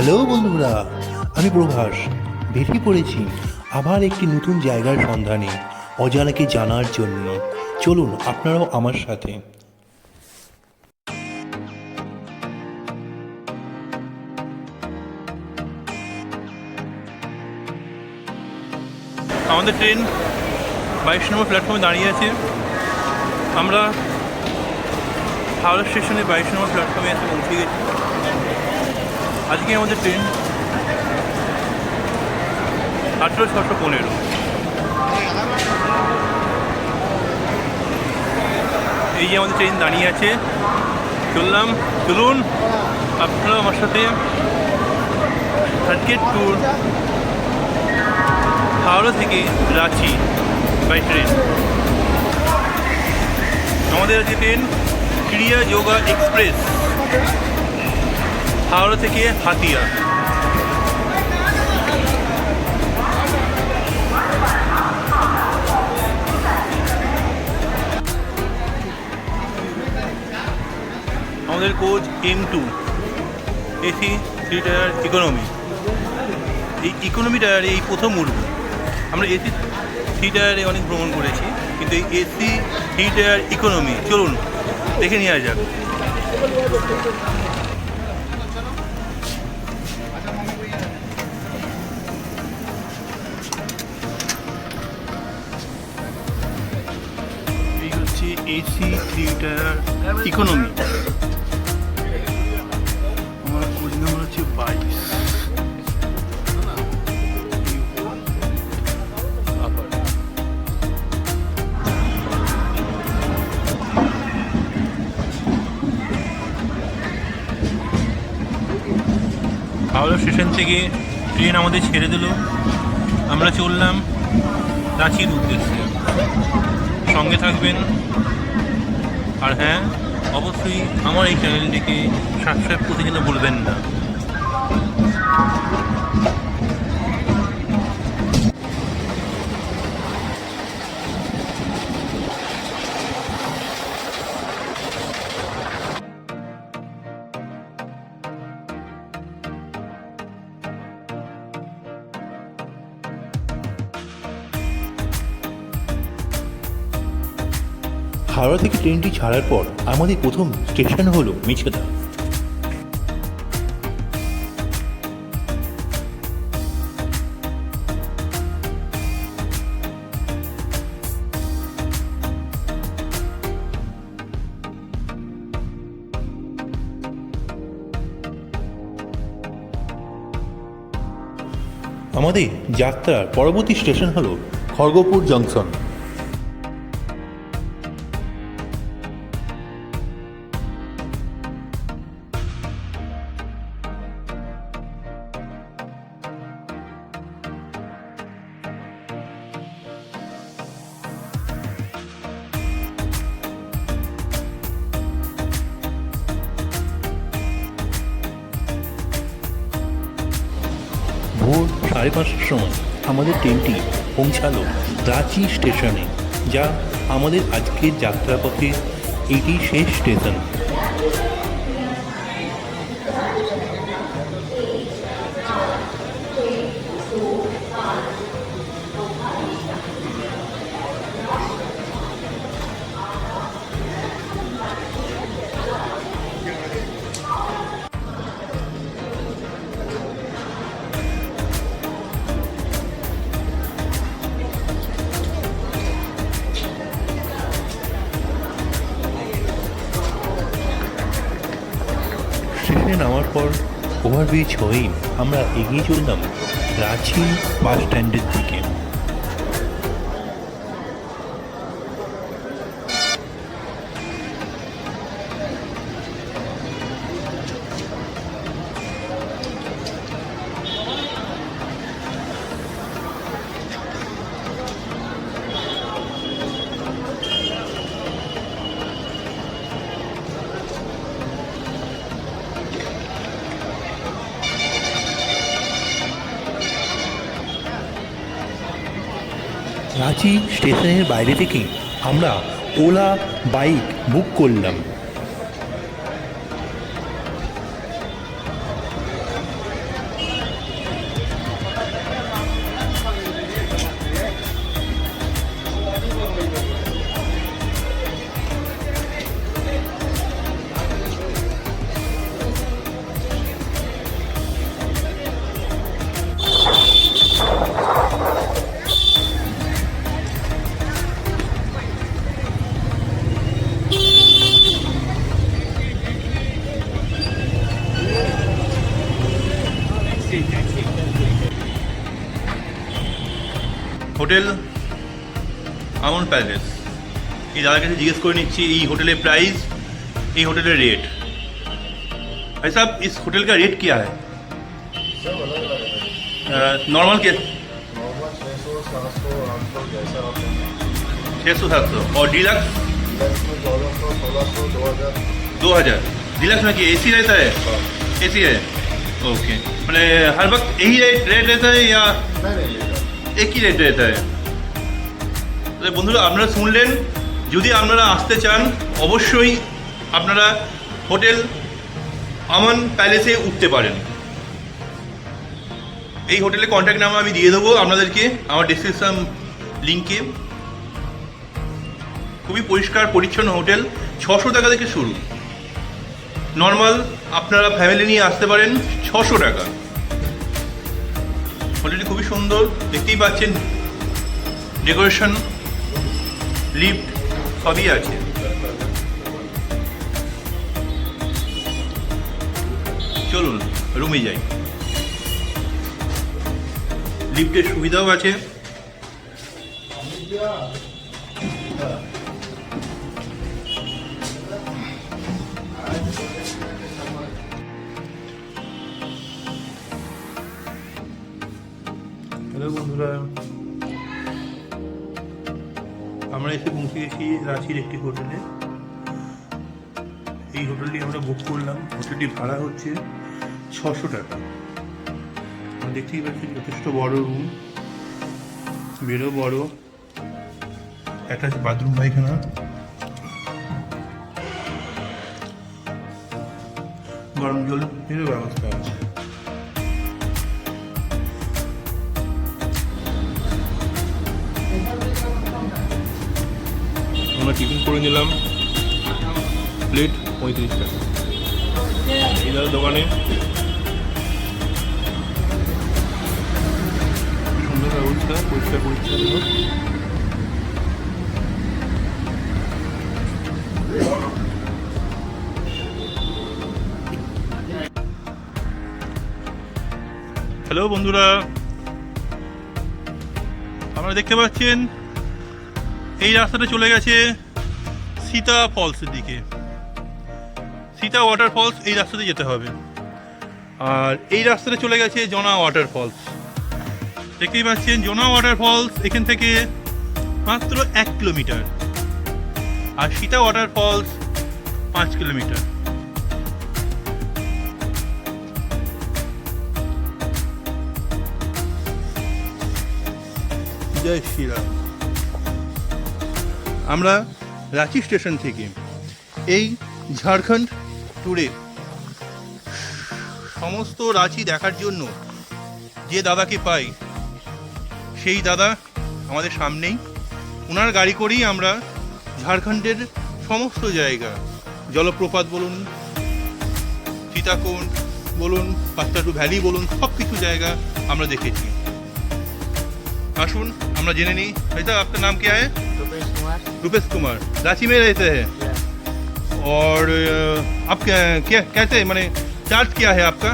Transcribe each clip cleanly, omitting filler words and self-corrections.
Hello বন্ধুরা, আমি প্রভাস বেরিয়ে পড়েছি আবার একটি নতুন জায়গার সন্ধানে অজানাকে জানার জন্য। চলুন আপনারাও আমার সাথে। আমাদের ট্রেন 22 নম্বর প্ল্যাটফর্মে দাঁড়িয়ে আছে। আমরা হাওড়া স্টেশনে 22 নম্বর প্ল্যাটফর্মে এসে পৌঁছে গেছি। আজকে আমাদের ট্রেন 18:15। এই যে আমাদের ট্রেন দাঁড়িয়ে আছে, চলুন আপনারা আমার সাথে আজকের ট্যুর হাওড়া থেকে রাঁচি বাই ট্রেন। আমাদের আজকে ট্রেন ক্রিয়া যোগা এক্সপ্রেস হাওড়া থেকে হাতিয়া। আমাদের coach M2 AC 3 tyre economy. এই ইকোনমি টায়ারে এই প্রথম উঠব। আমরা এসি 3 টায়ারে অনেক ভ্রমণ করেছি, কিন্তু এই এসি 3 টায়ার ইকোনমি চলুন দেখে নেওয়া যাক। এই হচ্ছে এসি 3 টায়ার ইকোনমি। আমার কোচ নাম্বার হচ্ছে 22। হাওড়া স্টেশন থেকে ট্রেন আমাদের ছেড়ে দিল। আমরা চললাম রাঁচির উদ্দেশ্যে। সঙ্গে থাকবেন, আর হ্যাঁ, অবশ্যই আমার এই চ্যানেলটিকে সাবস্ক্রাইব করতে যেন ভুলবেন না। হাওড়া থেকে ট্রেনটি ছাড়ার পর আমাদের প্রথম স্টেশন হলো মেছেদা। আমাদের যাত্রার পরবর্তী স্টেশন হলো খড়গপুর জংশন। ভোর 5:30টার সময় আমাদের ট্রেনটি পৌঁছালো রাঁচি স্টেশনে, যা আমাদের আজকের যাত্রাপথে এটি শেষ স্টেশন। স্টেশনে নামার পর ওভারব্রিজ হয়েই আমরা এগিয়ে চললাম রাঁচি বাস স্ট্যান্ডের দিকে। রাঁচি স্টেশনের বাইরে থেকে আমরা ওলা বাইক বুক করলাম। হোটেল আমন প্যালেस। এই দাদার কাছে জিজ্ঞেस করে নিচ্ছি এই होटल प्राइस, ये होटल रेट। भाई साहब इस होटल का रेट क्या है? सब अलग अलग है। नॉर्मल के नॉर्मल 600 700 800 जैसा आप लेंगे। 600 700 और डीलक्स डिलक्स में 1400 1600 2000। 2000। डीलक्स में कि एसी रहता है? एसी है, ओके। मैंने हर वक्त यही रेट रहता है या नहीं एक ही रेट रहता है? তাহলে বন্ধুরা আপনারা শুনলেন, যদি আপনারা আসতে চান অবশ্যই আপনারা হোটেল আমান প্যালেসে উঠতে পারেন। এই হোটেলের কন্ট্যাক্ট নাম্বার আমি দিয়ে দেবো আপনাদেরকে আমার ডেসক্রিপশন লিঙ্কে। খুবই পরিষ্কার পরিচ্ছন্ন হোটেল, 600 টাকা থেকে শুরু। নর্মাল আপনারা ফ্যামিলি নিয়ে আসতে পারেন 600 টাকা। হোটেলটি খুবই সুন্দর, দেখতেই পাচ্ছেন ডেকোরেশন, লিফট সবই আছে। চলুন রুমে যাই। লিফটের সুবিধাও আছে। হ্যালো বন্ধুরা, আমরা এসে পৌঁছে গেছি রাঁচির একটি হোটেলে। এই হোটেলটি আমরা বুক করলাম। হোটেলটি ভাড়া হচ্ছে 600 টাকা। দেখতেই পাচ্ছি যথেষ্ট বড় রুম, বেডও বড়, অ্যাটাচ বাথরুম পায়খানা, গরম জলের ব্যবস্থা আছে। আমরা টিফিন করে নিলাম, প্লেট 35 টাকা। এই দাদা দোকানে সুন্দর ব্যবস্থা, পরিষ্কার পরিচ্ছন্ন। হ্যালো বন্ধুরা, আপনারা দেখতে পাচ্ছেন এই রাস্তাটা চলে গেছে সীতা ফলসের দিকে। সীতা ওয়াটার ফলস এই রাস্তাতে যেতে হবে। আর এই রাস্তাটা চলে গেছে জোনা ওয়াটার ফলস। দেখতেই পাচ্ছেন জোনা ওয়াটার ফলস এখান থেকে মাত্র 1 কিলোমিটার, আর সীতা ওয়াটার ফলস 5 কিলোমিটার। জয় শ্রীরাম। আমরা রাঁচি স্টেশন থেকে এই ঝাড়খণ্ড ট্যুরে সমস্ত রাঁচি দেখার জন্য যে দাদাকে পাই, সেই দাদা আমাদের সামনেই। ওনার গাড়ি করেই আমরা ঝাড়খণ্ডের সমস্ত জায়গা, জলপ্রপাত বলুন, সীতাকুণ্ড বলুন, পাস্তাটু ভ্যালি বলুন, সব কিছু জায়গা আমরা দেখেছি। আসুन আমরা জেনে নিই। ভাইয়া आपका नाम क्या है? रुपेश कुमार। रांची में रहते हैं और आप कैसे मैंने चार्ज क्या है आपका?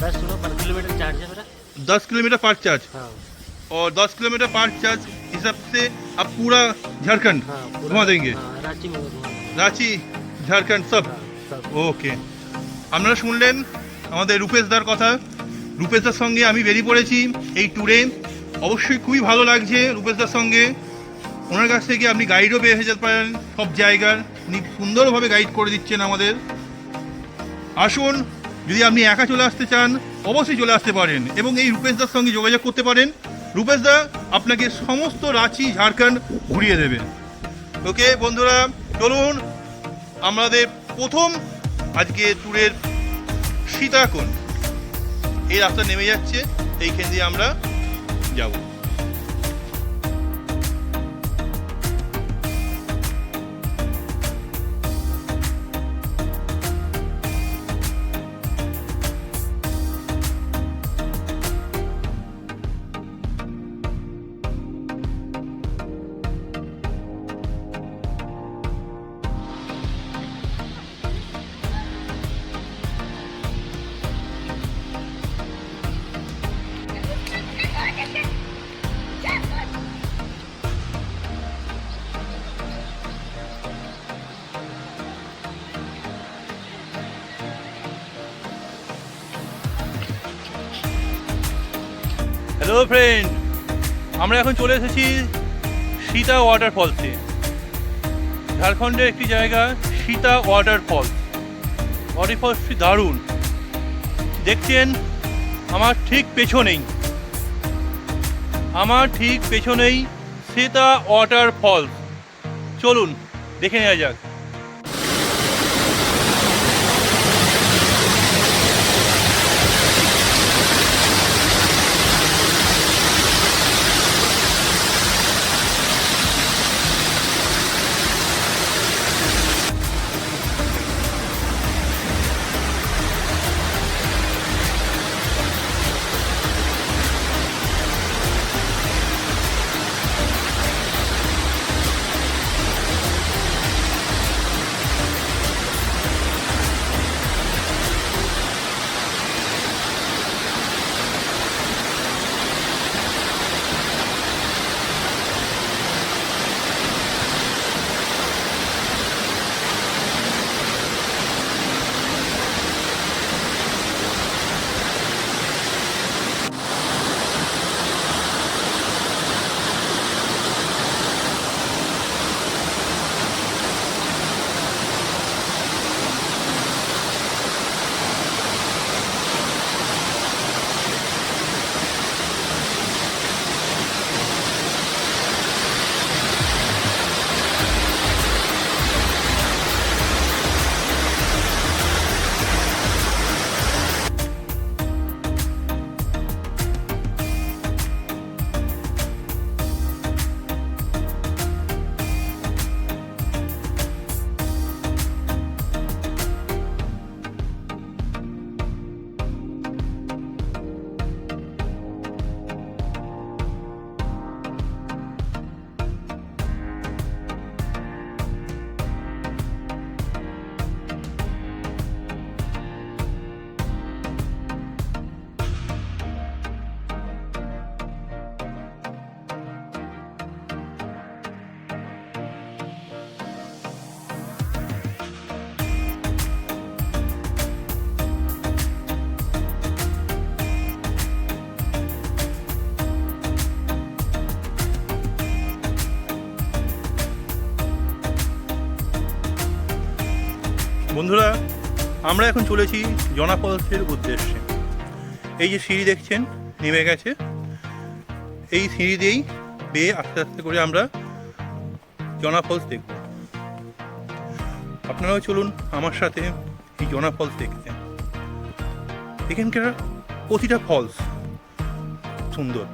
10 रुपये पर किलोमीटर चार्ज है मेरा। 10 किलोमीटर पर चार्ज। हाँ। और 10 किलोमीटर पर चार्ज हिसाब से आप पूरा झारखंड घुमा देंगे? रांची में রাঁচি ঝাড়খণ্ড সব। सब। ওকে, আপনারা শুনলেন আমাদের রূপেশদার কথা। রূপেশদার সঙ্গে আমি বেরিয়ে পড়েছি এই ট্যুরে। অবশ্যই খুবই ভালো লাগছে রূপেশদার সঙ্গে। ওনার কাছ থেকে আপনি গাইডও পেয়ে যেতে পারেন সব জায়গার। উনি সুন্দরভাবে গাইড করে দিচ্ছেন আমাদের। আসুন, যদি আপনি একা চলে আসতে চান অবশ্যই চলে আসতে পারেন এবং এই রূপেশদার সঙ্গে যোগাযোগ করতে পারেন। রূপেশদা আপনাকে সমস্ত রাঁচি ঝাড়খণ্ড ঘুরিয়ে দেবে। ওকে বন্ধুরা, চলুন আমাদের প্রথম আজকে ট্যুরের সীতাকুণ্ড এই রাস্তা নেমে যাচ্ছে, এইখান দিয়ে আমরা যাব। হ্যালো ফ্রেন্ড, আমরা এখন চলে এসেছি সীতা ওয়াটারফলসে। ঝাড়খণ্ডের একটি জায়গা সীতা ওয়াটারফলস। ওয়াটারফলসটি দারুণ। দেখছেন আমার ঠিক পেছনেই সীতা ওয়াটারফলস। চলুন দেখে নেওয়া যাক। বন্ধুরা, আমরা এখন চলেছি জনা ফলসের উদ্দেশ্যে। এই যে সিঁড়ি দেখছেন নেমে গেছে, এই সিঁড়ি দিয়েই বেয়ে আস্তে আস্তে করে আমরা জনা ফলস দেখব। আপনারাও চলুন আমার সাথে এই জনা ফলস দেখতে। এখানকার প্রতিটা ফলস সুন্দর।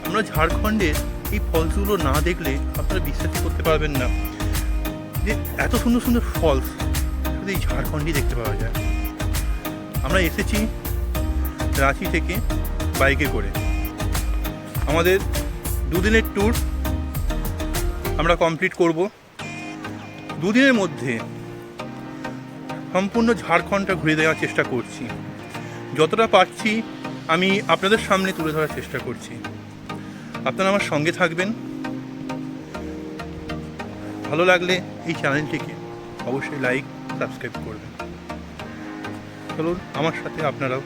আমরা ঝাড়খণ্ডের এই ফলসগুলো না দেখলে আপনারা বিশ্বাসই করতে পারবেন না যে এত সুন্দর সুন্দর ফলস শুধু এই ঝাড়খণ্ডেই দেখতে পাওয়া যায়। আমরা এসেছি রাঁচি থেকে বাইকে করে। আমাদের দুদিনের ট্যুর আমরা কমপ্লিট করব। দুদিনের মধ্যে সম্পূর্ণ ঝাড়খণ্ডটা ঘুরে দেওয়ার চেষ্টা করছি। যতটা পারছি আমি আপনাদের সামনে তুলে ধরার চেষ্টা করছি। আপনারা আমার সঙ্গে থাকবেন। ভালো লাগলে এই চ্যানেলটিকে অবশ্যই লাইক সাবস্ক্রাইব করবেন। চলুন আমার সাথে আপনারাও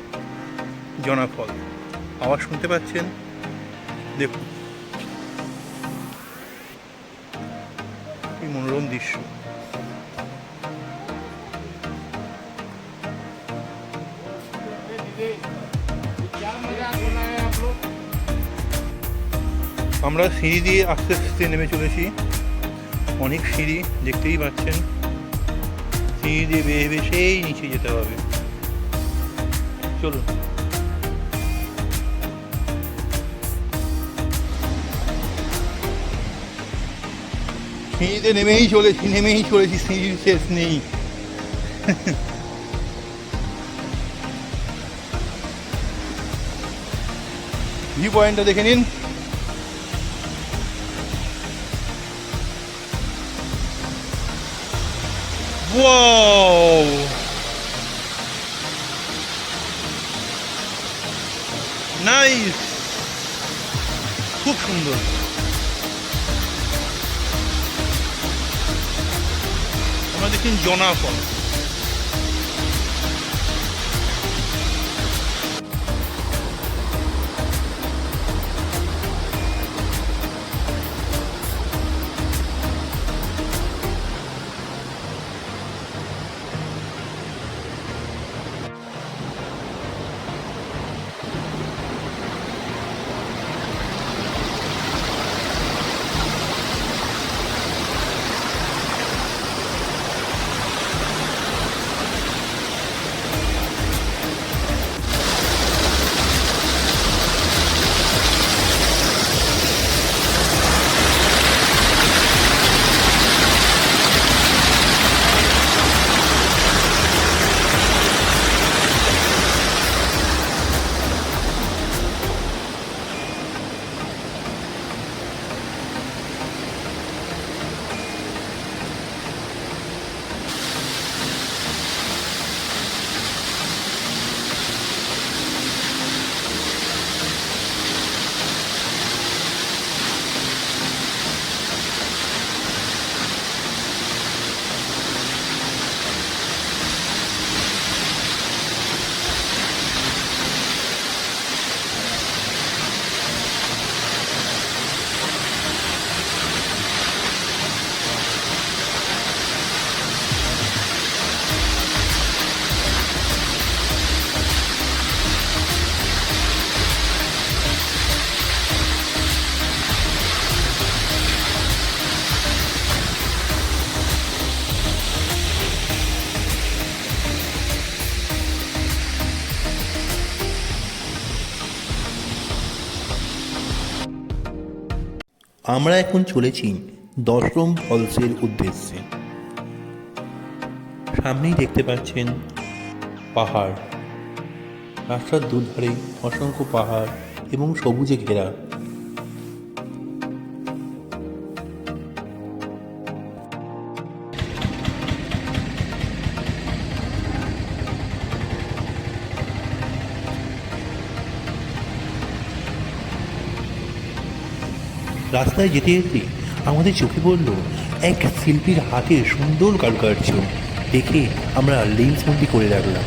জনা ফল আওয়াজ শুনতে পাচ্ছেন, দেখুন কি মনোরম দৃশ্য। আমরা সিঁড়ি দিয়ে আস্তে আস্তে নেমে চলেছি। অনেক সিঁড়ি দেখতেই পাচ্ছেন। সিঁড়ি দিয়ে বেয়ে বেয়ে সেই নিচে যেতে হবে। চলুন। সিঁড়িতে নেমেই চলেছি, সিঁড়ির শেষ নেই। ভিউ পয়েন্টটা দেখে নিন। Wow! নাইস, খুব সুন্দর। আমরা দেখছেন জনা ফল। আমরা এখন চলেছি দশরম ফলসের উদ্দেশ্যে। সামনেই দেখতে পাচ্ছেন পাহাড়, রাস্তার দুধারে অসংখ্য পাহাড় এবং সবুজে ঘেরা। রাস্তায় যেতে যেতে আমাদের চোখে পড়ল এক শিল্পীর হাতে সুন্দর কারুকার্য। দেখে আমরা লেন্স বন্দি করে রাখলাম।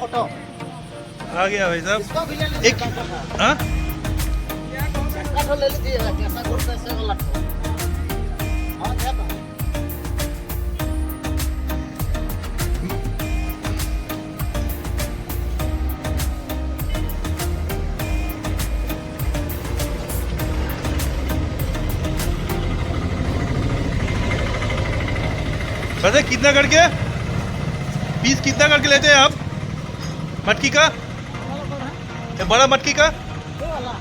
फोटो आ गया भाई साहब। इसको भी ले एक हाँ ले लीजिएगा कैसा गुड़ कैसे वाला हाँ क्या था वैसे कितना करके पीस कितना करके लेते हैं आप मटकी का? ये बड़ा मटकी का?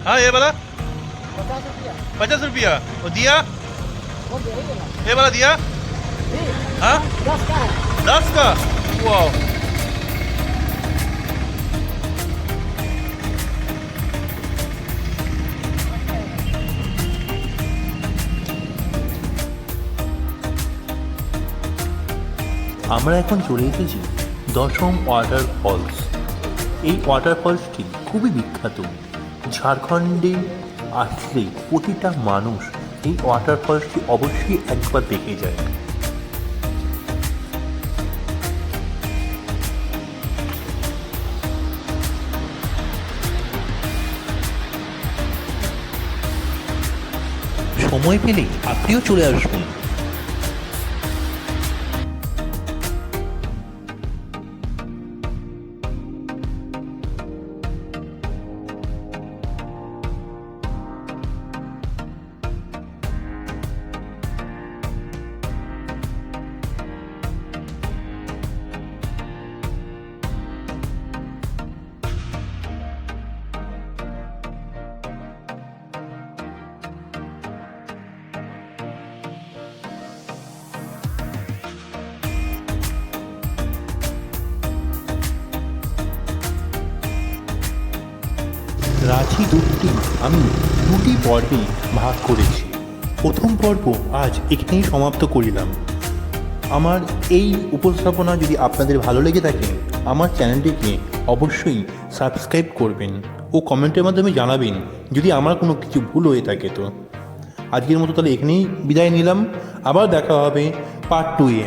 हाँ ये वाला 50 रुपया। और दिया ये वाला दिया? हाँ 10 का। वाह আমরা এখন চলে এসেছি দশম ওয়াটার ফলস। এই ওয়াটার ফলসটি খুবই বিখ্যাত। ঝাড়খণ্ডে আসলে প্রতিটা মানুষ এই ওয়াটার ফলসটি অবশ্যই একবার দেখে যায়। সময় পেলে আপনিও চলে আসুন। রাঁচি ট্যুরটি আমি দুটি পর্বে ভাগ করেছি। প্রথম পর্ব আজ এখানেই সমাপ্ত করিলাম। আমার এই উপস্থাপনা যদি আপনাদের ভালো লেগে থাকে আমার চ্যানেলটিকে অবশ্যই সাবস্ক্রাইব করবেন ও কমেন্টের মাধ্যমে জানাবেন যদি আমার কোনো কিছু ভুল হয়ে থাকে। তো আজকের মতো তাহলে এখানেই বিদায় নিলাম, আবার দেখা হবে পার্ট 2-এ।